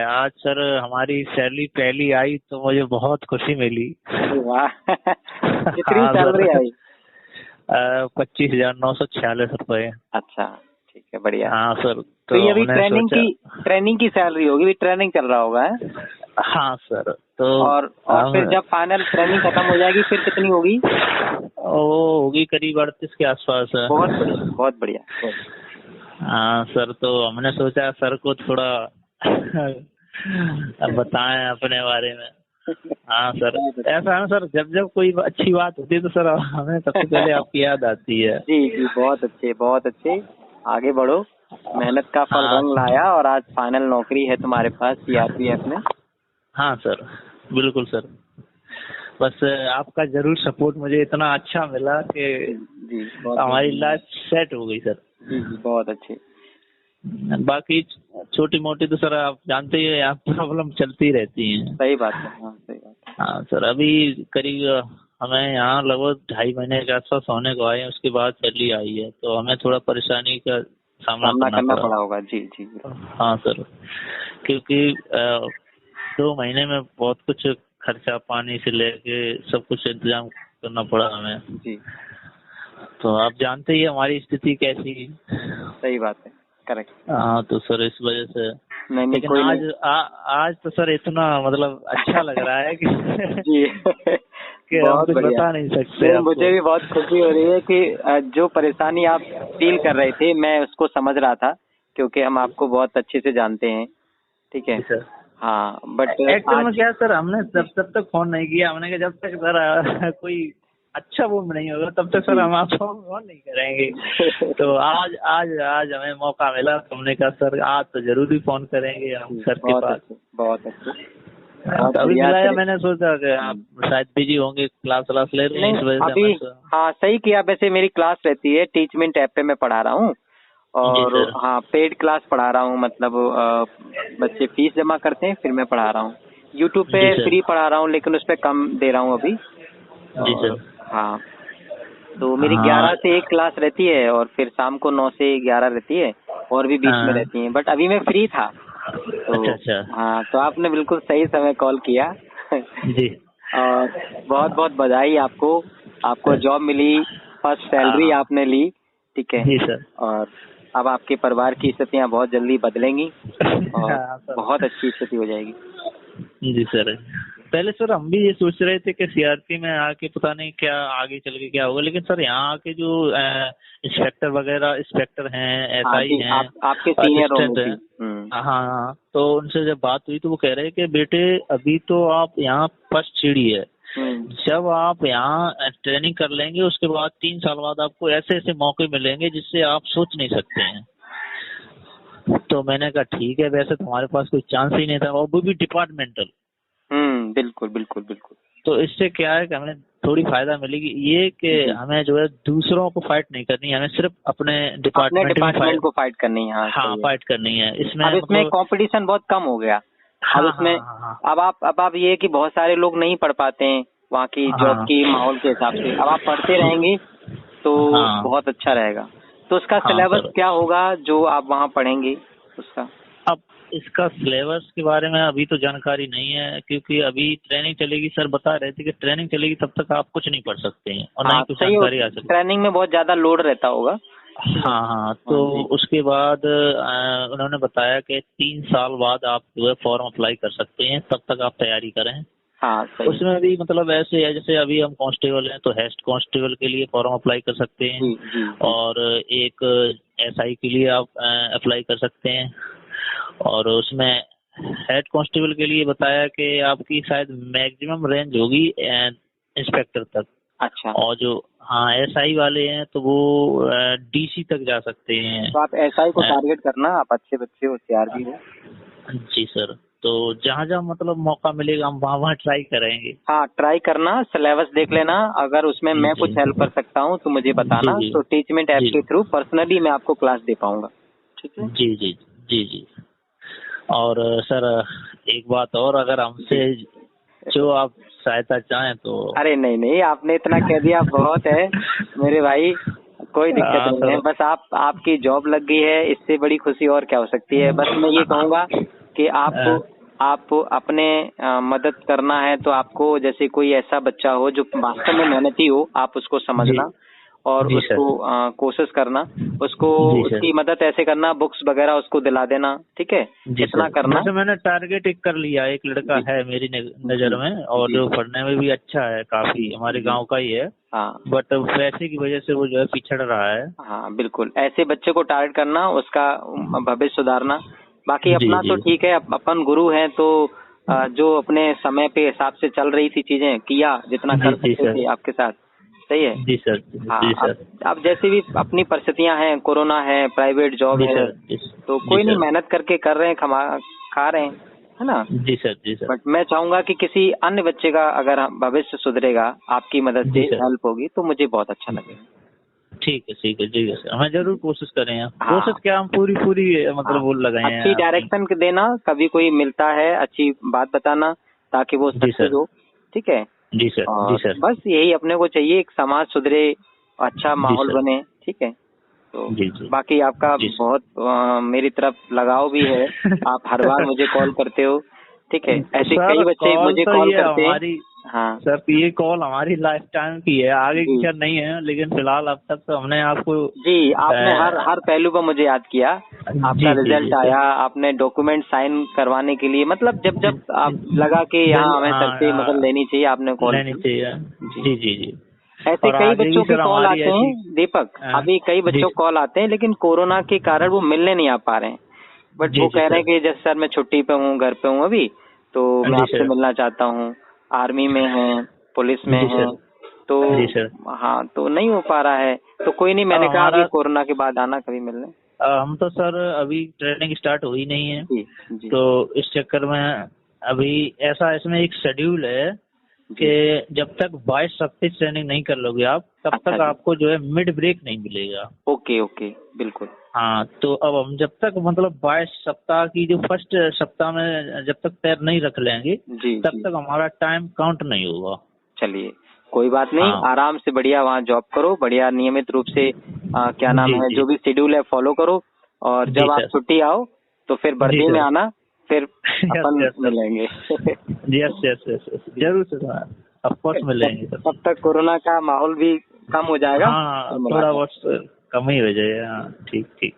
आज सर हमारी सैलरी पहली आई तो मुझे बहुत खुशी मिली। अरे वाह कितनी हाँ सैलरी सर, आई? 25,946 रुपए। अच्छा ठीक है, बढ़िया। हाँ सर, तो ये तो अभी हमने सोचा। ट्रेनिंग की सैलरी होगी, अभी ट्रेनिंग चल रहा होगा है? हाँ सर, तो और हम फिर जब फाइनल ट्रेनिंग खत्म हो जाएगी फिर कितनी होगी? वो होगी करीब 38 के आसपास है। बहुत बढ़िया, बहुत बढ़िया, बहुत। हाँ सर, तो हमने सोचा सर को थोड़ा बताएं अपने बारे में। हाँ सर, ऐसा है ना सर, जब जब कोई अच्छी बात होती है तो सर हमें सबसे पहले आपकी याद आती है। जी जी, बहुत अच्छे, बहुत अच्छे। आगे बढ़ो, मेहनत का फल हाँ रंग लाया और आज फाइनल नौकरी है तुम्हारे पास सीआरपीएफ में। हाँ सर, बिल्कुल सर। बस आपका जरूर सपोर्ट मुझे इतना अच्छा मिला कि जी जी, बहुत बहुत हमारी धन्यवाद। लाइफ सेट हो गई सर। जी जी, बहुत अच्छे। बाकी छोटी मोटी तो सर आप जानते ही हैं, यहाँ प्रॉब्लम चलती रहती हैं। सही बात है, हाँ सही बात है। हाँ सर, अभी करीब हमें यहाँ लगभग 2.5 महीने के आसपास होने को आए हैं, उसके बाद सैलरी आई है, तो हमें थोड़ा परेशानी का सामना करना पड़ा पड़ा। होगा। जी जी। हाँ सर, क्योंकि 2 महीने में बहुत कुछ खर्चा पानी से लेके सब कुछ इंतजाम करना पड़ा हमें। जी, तो आप जानते ही हैं हमारी स्थिति कैसी है। सही बात है, करेक्ट। हाँ, तो सर इस वजह से। नहीं नहीं, लेकिन कोई आज नहीं। आज तो सर इतना मतलब अच्छा लग रहा है कि जी कि हम बहुत कुछ बढ़िया। बता नहीं सकते नहीं, आपको। मुझे भी बहुत खुशी हो रही है कि जो परेशानी आप फील कर रहे थे मैं उसको समझ रहा था, क्योंकि हम आपको बहुत अच्छे से जानते हैं। ठीक है। जी सर। हाँ, बट एक्चुअल में आज। क्या है सर, हमने जी तब तक फोन नहीं किया, हमने कहा जब तक सर कोई अच्छा वो नहीं होगा तब तक सर जी हम आपको फोन नहीं करेंगे। तो आज आज आज हमें मौका मिला, तो हमने कहा सर आज तो जरूर ही फोन करेंगे हम जी, सर के बहुत पास। अच्छे, बहुत अच्छे, हाँ, बहुत तो अभी बढ़िया मिलाया, थे। मैंने सोचा कि आप शायद बिजी होंगे, क्लास व्लास ले रहे हैं, नहीं इस वजह से अभी, हमें हाँ सही किया। वैसे मेरी क्लास रहती है, टीचमेंट ऐप पे मैं पढ़ा रहा हूँ। जी और सर। हाँ, पेड क्लास पढ़ा रहा हूँ, मतलब बच्चे फीस जमा करते हैं फिर मैं पढ़ा रहा हूँ। यूट्यूब जी पे सर। फ्री पढ़ा रहा हूँ, लेकिन उस पे कम दे रहा हूँ अभी। जी और सर। हाँ, तो मेरी हाँ 11 से 1 क्लास रहती है और फिर शाम को 9 से 11 रहती है, और भी बीच में हाँ। रहती है, बट अभी मैं फ्री था। अच्छा तो अच्छा। हाँ, तो आपने बिल्कुल सही समय कॉल किया जी। और बहुत बहुत बधाई आपको। आपको जॉब मिली, फर्स्ट सैलरी हाँ आपने ली। ठीक है। जी सर। और अब आपके परिवार की स्थितियाँ बहुत जल्दी बदलेंगी और हाँ सर। बहुत अच्छी स्थिति हो जाएगी। जी सर, पहले सर हम भी ये सोच रहे थे कि सीआरपी में आके पता नहीं क्या आगे चल के क्या होगा, लेकिन सर यहाँ आके जो इंस्पेक्टर वगैरह इंस्पेक्टर हैं, हाँ एसआई जी, हैं, आपके सीनियर होंगे असिस्टेंट जी। हैं। हाँ हाँ, तो उनसे जब बात हुई तो वो कह रहे कि बेटे अभी तो आप यहाँ फर्स्ट सीढ़ी है, हम्म। जब आप यहाँ ट्रेनिंग कर लेंगे उसके बाद 3 साल बाद आपको ऐसे ऐसे मौके मिलेंगे जिससे आप सोच नहीं सकते हैं। तो मैंने कहा ठीक है, वैसे तो हमारे पास कोई चांस ही नहीं था, और वो भी डिपार्टमेंटल। बिल्कुल बिल्कुल बिल्कुल। तो इससे क्या है कि हमें थोड़ी फायदा मिलेगी, ये कि जी, हमें जो है दूसरों को फाइट नहीं करनी है, हमें सिर्फ अपने अपने डिपार्टमेंट में डिपार्टमेंट को फाइट करनी है। हाँ हाँ सही है। फाइट करनी है इसमें, अब इसमें मतलब। कंपटीशन बहुत कम हो गया। अब हाँ हाँ इसमें हाँ अब आप ये कि बहुत सारे लोग नहीं पढ़ पाते हैं वहाँ की हाँ जॉब हाँ की माहौल के हिसाब से। अब आप पढ़ते रहेंगे तो हाँ बहुत अच्छा रहेगा। तो उसका हाँ सिलेबस सर। क्या होगा जो आप वहाँ पढ़ेंगे उसका? अब इसका सिलेबस के बारे में अभी तो जानकारी नहीं है, क्योंकि अभी ट्रेनिंग चलेगी, सर बता रहे थे कि ट्रेनिंग चलेगी तब तक आप कुछ नहीं पढ़ सकते हैं और ना ही हाँ कुछ सही हो, जानकारी आ सकती। ट्रेनिंग में बहुत ज्यादा लोड रहता होगा। ठीक है। हाँ हाँ, तो हाँ जी। उसके बाद उन्होंने बताया कि 3 साल बाद आप जो है फॉर्म अप्लाई कर सकते हैं, तब तक आप तैयारी करें। हाँ सही। उसमें भी मतलब ऐसे है जैसे अभी हम कांस्टेबल हैं तो हेड कांस्टेबल के लिए फॉर्म अप्लाई कर सकते हैं, जी जी जी। और एक एसआई के लिए आप अप्लाई कर सकते हैं। और उसमें हेड कांस्टेबल के लिए बताया कि आपकी शायद मैक्सिमम रेंज होगी इंस्पेक्टर तक, अच्छा, और जो हाँ एसआई वाले हैं तो वो डीसी तक जा सकते हैं। तो आप एसआई को टारगेट करना, आप अच्छे बच्चे होशियार भी हो। जी सर, तो जहाँ जहाँ मतलब मौका मिलेगा हम वहाँ वहाँ ट्राई करेंगे। हाँ, ट्राई करना, सिलेबस देख लेना, अगर उसमें जी मैं जी कुछ हेल्प कर सकता हूँ तो मुझे जी बताना, जी तो टीचमेंट ऐप जी के थ्रू पर्सनली मैं आपको क्लास दे पाऊंगा। ठीक है। जी जी जी जी। और सर एक बात और, अगर हमसे जी। जो आप सहायता चाहें तो। अरे नहीं नहीं, आपने इतना कह दिया बहुत है मेरे भाई, कोई दिक्कत नहीं है। सर। बस आपकी जॉब लग गई है, इससे बड़ी खुशी और क्या हो सकती है। बस मैं ये कहूँगा कि आप अपने मदद करना है तो आपको जैसे कोई ऐसा बच्चा हो जो वास्तव में मेहनती हो, आप उसको समझना और उसको कोशिश करना, उसको उसकी मदद ऐसे करना, बुक्स वगैरह उसको दिला देना, ठीक है, इतना करना। वैसे मैंने टारगेट एक कर लिया, एक लड़का है मेरी नजर में और जो पढ़ने में भी अच्छा है, काफी हमारे गांव का ही है। हाँ, बट पैसे की वजह से वो जो है पिछड़ रहा है। हाँ बिल्कुल, ऐसे बच्चे को टारगेट करना, उसका भविष्य सुधारना। बाकी अपना तो ठीक है, अपन गुरु हैं तो जो अपने समय पे हिसाब से चल रही थी चीजें किया, जितना कर सकते थे आपके साथ, सही है। जी सर। हाँ, जी सर। अब जैसे भी अपनी परिस्थितियां हैं, कोरोना है, प्राइवेट जॉब है, तो कोई नहीं, मेहनत करके कर रहे हैं, खा रहे हैं, है ना। जी सर। बट मैं चाहूंगा कि किसी अन्य बच्चे का अगर भविष्य सुधरेगा, आपकी मदद से हेल्प होगी तो मुझे बहुत अच्छा लगेगा। ठीक है सर, हमें जरूर कोशिश करें। कोशिश क्या, हम पूरी मतलब वो लगाए हैं। अच्छी डायरेक्शन देना, कभी कोई मिलता है अच्छी बात बताना ताकि वो सक्सेस हो, ठीक है। जी सर। बस यही अपने को चाहिए, एक समाज सुधरे, अच्छा माहौल बने, ठीक है। तो बाकी आपका बहुत मेरी तरफ लगाव भी है, आप हर बार मुझे कॉल करते हो, ठीक है। ऐसे कई बच्चे मुझे कॉल करते हैं। हाँ सर, ये कॉल हमारी लाइफ टाइम की है, आगे की खैर नहीं है, लेकिन फिलहाल अब तक तो हमने आपको आपने हर पहलू पर मुझे याद किया। आपका रिजल्ट आया, आपने डॉक्यूमेंट साइन करवाने के लिए, मतलब जब आप लगा कि यहाँ हमें सर से मदद लेनी चाहिए, आपने कॉल की। जी। ऐसे कई बच्चों के कॉल आते हैं दीपक, अभी कई बच्चों को कॉल आते हैं, लेकिन कोरोना के कारण वो मिलने नहीं आ पा रहे हैं। बट वो कह रहे हैं कि जैसे सर मैं छुट्टी पे हूँ, घर पे हूँ अभी, तो मैं आपसे मिलना चाहता हूँ, आर्मी में है, पुलिस में है, तो हाँ, तो नहीं हो पा रहा है। तो कोई नहीं, मैंने कहा अभी कोरोना के बाद आना कभी मिलने। हम तो सर अभी ट्रेनिंग स्टार्ट हुई नहीं है। जी। तो इस चक्कर में अभी ऐसा इसमें एक शेड्यूल है कि जब तक 22 सप्ताह ट्रेनिंग नहीं कर लोगे आप, तब तक आपको जो है मिड ब्रेक नहीं मिलेगा। ओके, बिल्कुल। हाँ, तो अब हम जब तक मतलब 22 सप्ताह की जो फर्स्ट सप्ताह में जब तक पैर नहीं रख लेंगे, तब तक हमारा टाइम काउंट नहीं होगा। चलिए, कोई बात नहीं। आराम से बढ़िया वहाँ जॉब करो, बढ़िया नियमित रूप से क्या नाम है, जो भी शेड्यूल है फॉलो करो, और जब आप छुट्टी आओ तो फिर वर्दी में आना, फिर अपन मिलेंगे। यस, जरूर सर, ऑफ कोर्स मिलेंगे। तब तक कोरोना का माहौल भी कम हो जाएगा। हाँ, थोड़ा बहुत कम ही हो जाएगा। ठीक।